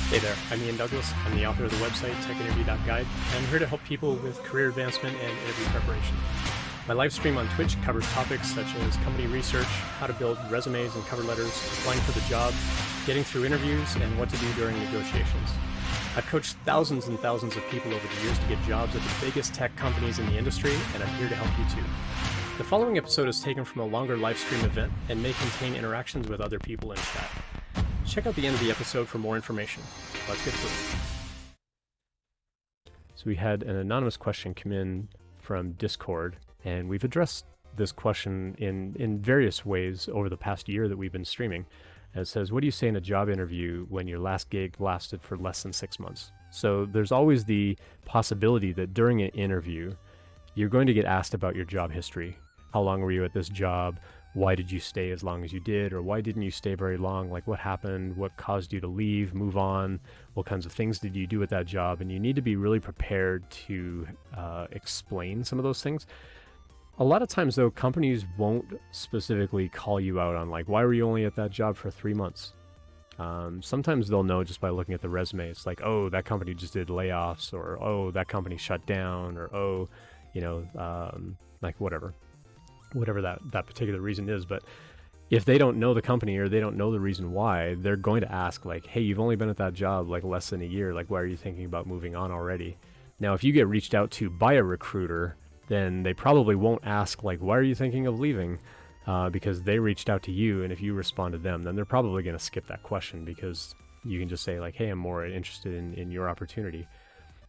Hey there, I'm Ian Douglas. I'm the author of the website techinterview.guide, and I'm here to help people with career advancement and interview preparation. My live stream on Twitch covers topics such as company research, how to build resumes and cover letters, applying for the job, getting through interviews, and what to do during negotiations. I've coached thousands and thousands of people over the years to get jobs at the biggest tech companies in the industry, and I'm here to help you too. The following episode is taken from a longer live stream event and may contain interactions with other people in chat. Check out the end of the episode for more information. Let's get to it. So we had an anonymous question come in from Discord, and we've addressed this question in various ways over the past year that we've been streaming. And it says, what do you say in a job interview when your last gig lasted for less than 6 months? So there's always the possibility that during an interview, you're going to get asked about your job history. How long were you at this job? Why did you stay as long as you did? Or why didn't you stay very long? Like what happened? What caused you to leave, move on? What kinds of things did you do at that job? And you need to be really prepared to explain some of those things. A lot of times though, companies won't specifically call you out on like, why were you only at that job for 3 months? Sometimes they'll know just by looking at the resume. It's like, oh, that company just did layoffs, or oh, that company shut down, or oh, like whatever that particular reason is. But if they don't know the company or they don't know the reason why, they're going to ask like, hey, you've only been at that job like less than a year. Like, why are you thinking about moving on already? Now, if you get reached out to by a recruiter, then they probably won't ask like, why are you thinking of leaving? Because they reached out to you, and if you respond to them, then they're probably going to skip that question, because you can just say like, hey, I'm more interested in your opportunity.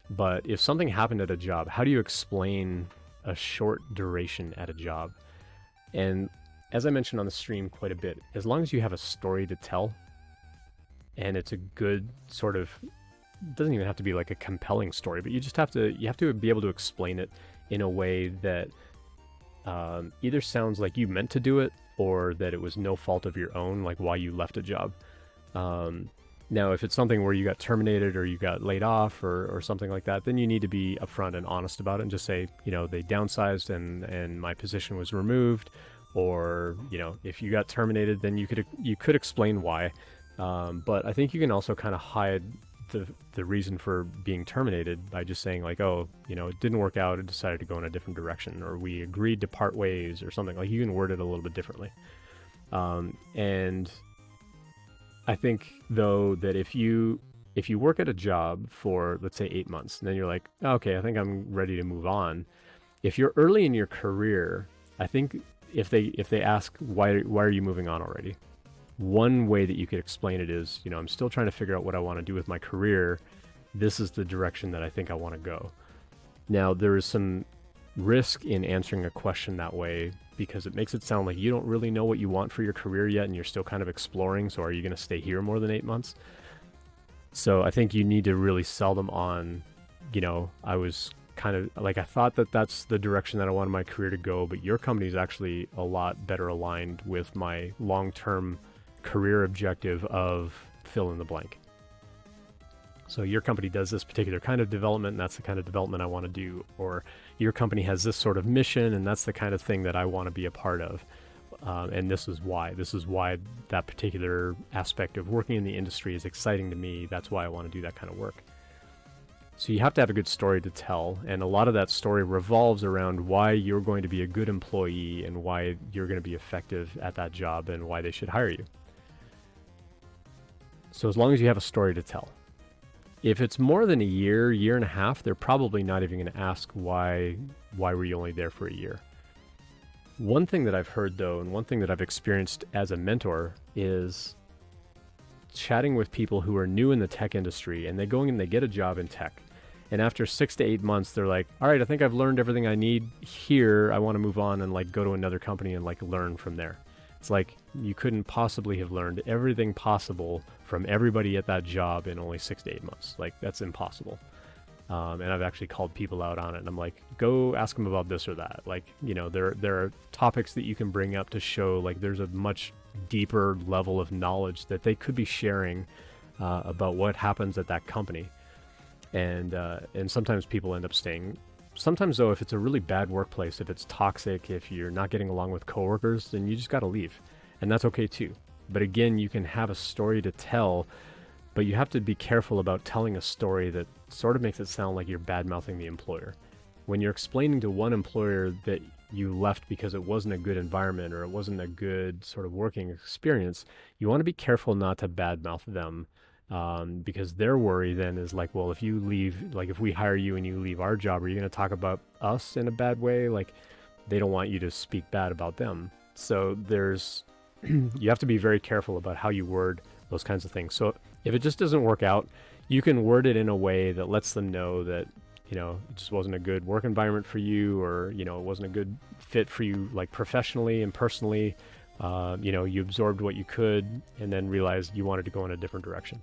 But if something happened at a job, how do you explain a short duration at a job? And as I mentioned on the stream quite a bit, as long as you have a story to tell, and it's a good sort of, doesn't even have to be like a compelling story, but you have to be able to explain it in a way that either sounds like you meant to do it, or that it was no fault of your own, like why you left a job. Now, if it's something where you got terminated or you got laid off or something like that, then you need to be upfront and honest about it and just say, they downsized and my position was removed. Or, if you got terminated, then you could explain why. But I think you can also kind of hide the reason for being terminated by just saying like, oh, it didn't work out. It decided to go in a different direction, or we agreed to part ways or something. Like, you can word it a little bit differently. And I think though that if you work at a job for, let's say, 8 months, and then you're like, oh, okay, I think I'm ready to move on. If you're early in your career, I think if they ask why are you moving on already, one way that you could explain it is, I'm still trying to figure out what I want to do with my career. This is the direction that I think I want to go. Now, there is some risk in answering a question that way, because it makes it sound like you don't really know what you want for your career yet, and you're still kind of exploring. So are you going to stay here more than 8 months? So I think you need to really sell them on, I was kind of like, I thought that that's the direction that I wanted my career to go, but your company is actually a lot better aligned with my long-term career objective of fill in the blank. So your company does this particular kind of development, and that's the kind of development I want to do. Or your company has this sort of mission, and that's the kind of thing that I want to be a part of. And this is why. This is why that particular aspect of working in the industry is exciting to me. That's why I want to do that kind of work. So you have to have a good story to tell, and a lot of that story revolves around why you're going to be a good employee and why you're going to be effective at that job and why they should hire you. So as long as you have a story to tell. If it's more than a year and a half, they're probably not even going to ask why were you only there for a year. One thing that I've heard though, and one thing that I've experienced as a mentor, is chatting with people who are new in the tech industry, and they go in and they get a job in tech. And after 6 to 8 months, they're like, all right, I think I've learned everything I need here. I want to move on and like go to another company and like learn from there. It's like you couldn't possibly have learned everything possible from everybody at that job in only 6 to 8 months. Like, that's impossible. And I've actually called people out on it, and I'm like, go ask them about this or that. Like, there are topics that you can bring up to show like there's a much deeper level of knowledge that they could be sharing about what happens at that company. And sometimes people end up staying. Sometimes though, if it's a really bad workplace, if it's toxic, if you're not getting along with coworkers, then you just got to leave. And that's okay too. But again, you can have a story to tell but you have to be careful about telling a story that sort of makes it sound like you're bad-mouthing the employer. When you're explaining to one employer that you left because it wasn't a good environment or it wasn't a good sort of working experience, you want to be careful not to badmouth them, because their worry then is like, well, if you leave, like if we hire you and you leave our job, are you going to talk about us in a bad way? Like, they don't want you to speak bad about them. So there's, you have to be very careful about how you word those kinds of things. So if it just doesn't work out, you can word it in a way that lets them know that, you know, it just wasn't a good work environment for you, or, you know, it wasn't a good fit for you, like professionally and personally. You know, you absorbed what you could and then realized you wanted to go in a different direction.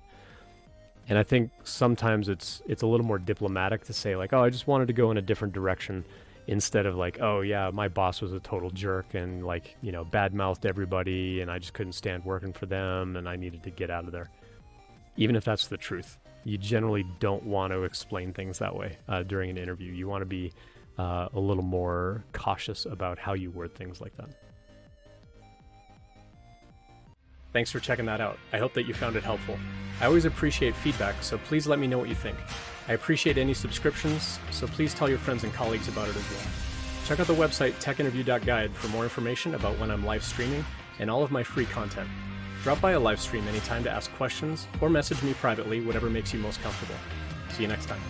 And I think sometimes it's a little more diplomatic to say like, oh, I just wanted to go in a different direction, instead of like, oh yeah, my boss was a total jerk and like, you know, bad-mouthed everybody and I just couldn't stand working for them and I needed to get out of there. Even if that's the truth, you generally don't want to explain things that way during an interview. You want to be a little more cautious about how you word things like that. Thanks for checking that out. I hope that you found it helpful. I always appreciate feedback, so please let me know what you think. I appreciate any subscriptions, so please tell your friends and colleagues about it as well. Check out the website techinterview.guide for more information about when I'm live streaming and all of my free content. Drop by a live stream anytime to ask questions or message me privately, whatever makes you most comfortable. See you next time.